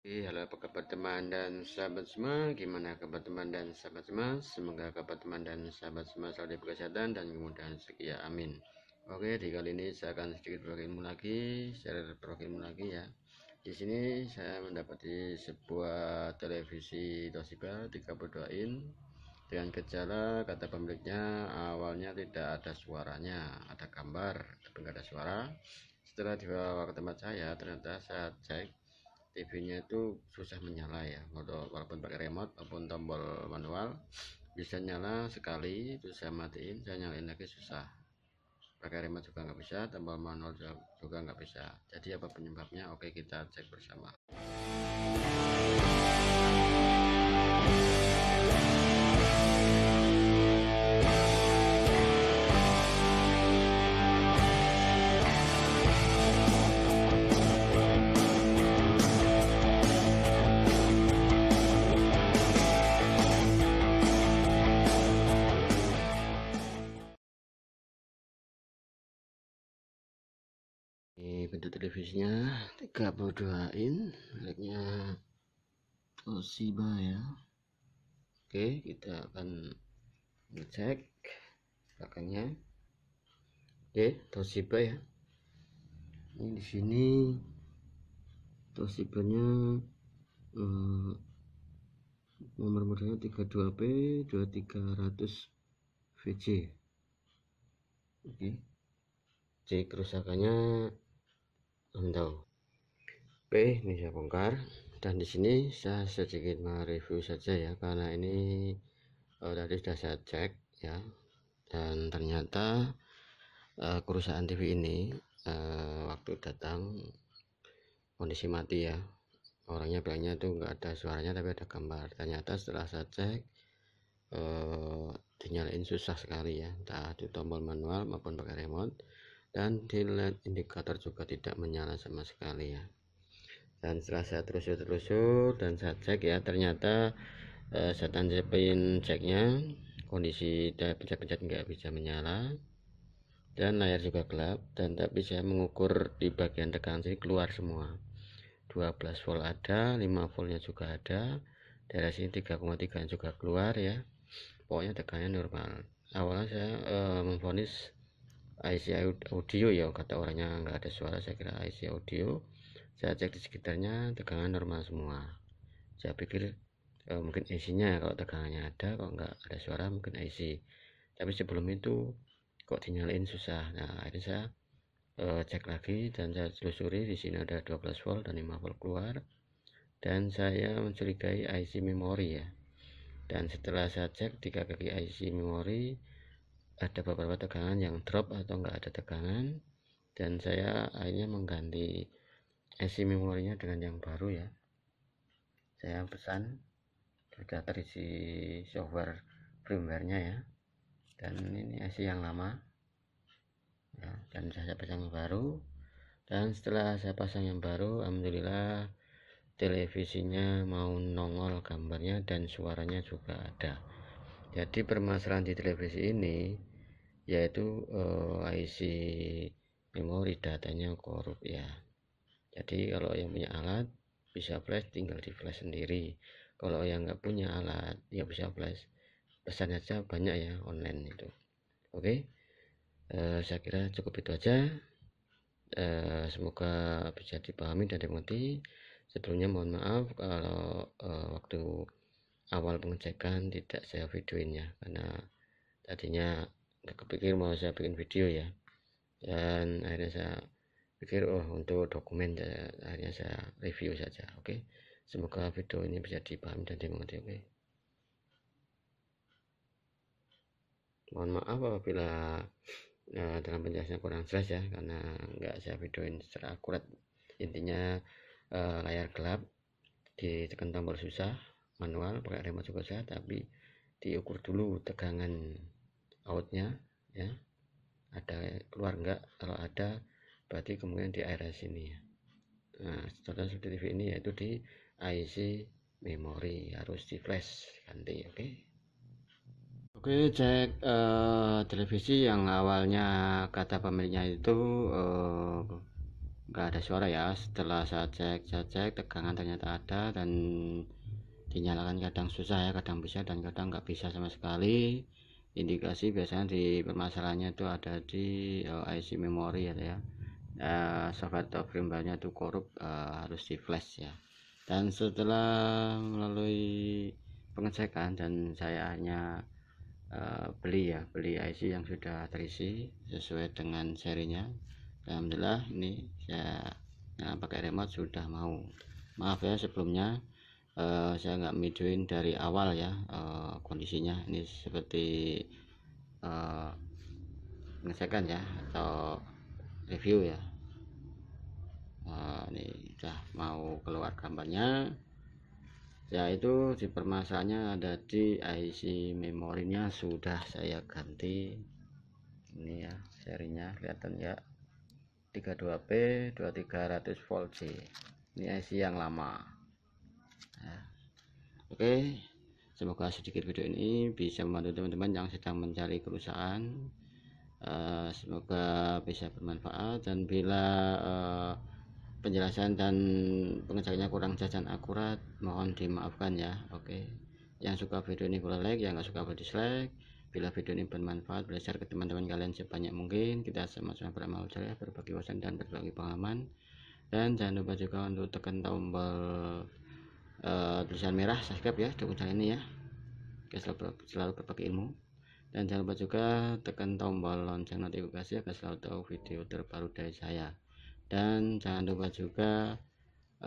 Halo apa kabar teman dan sahabat semua, gimana kabar teman dan sahabat semua? Semoga kabar teman dan sahabat semua selalu diberi kesehatan dan kemudahan rezeki ya, amin. Oke, di kali ini saya akan sedikit berilmu lagi, share berilmu lagi ya. Di sini saya mendapati sebuah televisi Toshiba 32 in dengan gejala kata pemiliknya awalnya tidak ada suaranya, ada gambar tapi nggak ada suara. Setelah dibawa ke tempat saya, ternyata saya cek TV-nya itu susah menyala ya, walaupun pakai remote maupun tombol manual bisa nyala sekali, itu saya matiin, saya nyalain lagi susah, pakai remote juga nggak bisa, tombol manual juga nggak bisa. Jadi apa penyebabnya? Oke, kita cek bersama. Ini bentuk televisinya 32 in miliknya Toshiba ya. Oke, kita akan ngecek belakangnya. Oke, Toshiba ya. Ini di sini Toshibanya nomor modelnya 32P 2300 VJ. Oke. C kerusakannya tahu. Oke, ini saya bongkar dan di sini saya sedikit mereview saja ya, karena ini tadi sudah saya cek ya, dan ternyata kerusakan TV ini waktu datang kondisi mati ya, orangnya bilangnya tuh nggak ada suaranya tapi ada gambar. Ternyata setelah saya cek dinyalain susah sekali ya, entah di tombol manual maupun pakai remote, dan di LED indikator juga tidak menyala sama sekali ya. Dan setelah saya telusur dan saya cek ya, ternyata saya tancapin ceknya, kondisi pencet-pencet nggak bisa menyala dan layar juga gelap, dan tak bisa mengukur di bagian tegangan sini keluar semua. 12 volt ada, 5 voltnya juga ada, daerah sini 3,3 juga keluar ya. Pokoknya tegangannya normal. Awalnya saya memvonis IC audio ya, kata orangnya nggak ada suara, saya kira IC audio. Saya cek di sekitarnya tegangan normal semua. Saya pikir mungkin IC-nya kalau tegangannya ada, kalau nggak ada suara mungkin IC. Tapi sebelum itu kok dinyalain susah. Nah, akhirnya saya cek lagi dan saya telusuri, di sini ada 12 volt dan 5 volt keluar, dan saya mencurigai IC memori ya. Dan setelah saya cek di kaki IC memori ada beberapa tegangan yang drop atau enggak ada tegangan, dan saya akhirnya mengganti IC memorinya dengan yang baru ya. Saya pesan, sudah terisi software firmware-nya ya, dan ini IC yang lama ya, dan saya pasang yang baru. Dan setelah saya pasang yang baru, alhamdulillah televisinya mau nongol gambarnya dan suaranya juga ada. Jadi permasalahan di televisi ini yaitu IC memori datanya korup ya. Jadi kalau yang punya alat bisa flash, tinggal di flash sendiri. Kalau yang nggak punya alat ya bisa flash, pesan aja banyak ya online itu. Oke, saya kira cukup itu aja. Semoga bisa dipahami dan dimengerti. Sebelumnya mohon maaf kalau waktu awal pengecekan tidak saya videoin ya, karena tadinya nggak kepikir mau saya bikin video ya, dan akhirnya saya pikir untuk dokumen, akhirnya saya review saja. Oke, semoga video ini bisa dipahami dan dimengerti. Oke, mohon maaf apabila dalam penjelasan kurang jelas ya, karena nggak saya videoin secara akurat. Intinya layar gelap, ditekan tombol susah, manual pakai remote juga susah, tapi diukur dulu tegangan outnya ya, ada keluar enggak. Kalau ada berarti kemungkinan di area sini ya. Nah, contoh seperti TV ini yaitu di IC memori, harus di flash ganti. Oke, cek televisi yang awalnya kata pemiliknya itu nggak ada suara ya. Setelah saya cek tegangan ternyata ada, dan dinyalakan kadang susah ya, kadang bisa dan kadang nggak bisa sama sekali. Indikasi biasanya di permasalahannya itu ada di IC memori ya, soket atau firmware-nya itu korup, harus di flash ya. Dan setelah melalui pengecekan, dan saya hanya beli IC yang sudah terisi sesuai dengan serinya. Alhamdulillah ini saya pakai remote sudah mau. Maaf ya sebelumnya, saya nggak videoin dari awal ya, kondisinya ini seperti pengecekan ya, atau review ya. Ini udah mau keluar gambarnya, yaitu di permasalahannya ada di IC memorinya sudah saya ganti. Ini ya serinya kelihatan ya, 32P 2300 volt C. Ini IC yang lama ya. Oke, semoga sedikit video ini bisa membantu teman-teman yang sedang mencari kerusakan. Semoga bisa bermanfaat, dan bila penjelasan dan pengejarannya kurang jelas dan akurat, mohon dimaafkan ya. Oke, yang suka video ini boleh like, yang nggak suka boleh dislike. Bila video ini bermanfaat, belajar ke teman-teman kalian sebanyak mungkin. Kita sama-sama beramal soleh, berbagi wawasan dan berbagi pengalaman. Dan jangan lupa juga untuk tekan tombol tulisan merah subscribe ya, dukung channel ini ya. Kita selalu berbagi ilmu. Dan jangan lupa juga tekan tombol lonceng notifikasi agar selalu tahu video terbaru dari saya. Dan jangan lupa juga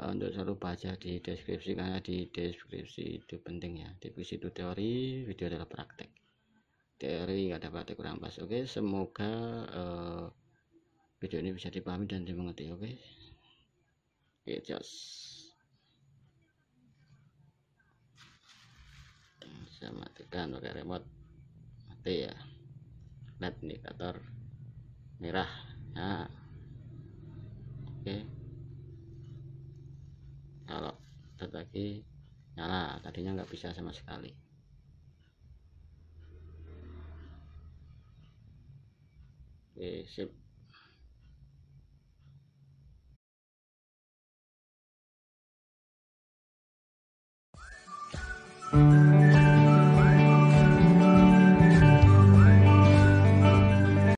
untuk selalu baca di deskripsi, karena di deskripsi itu penting ya. Deskripsi itu teori, video adalah praktek. Teori nggak ada praktek kurang pas. Oke, semoga video ini bisa dipahami dan dimengerti. Oke, just saya matikan pakai remote, mati ya, LED indikator merah ya. Oke, kalau lagi nyala, tadinya nggak bisa sama sekali. Oke, sip.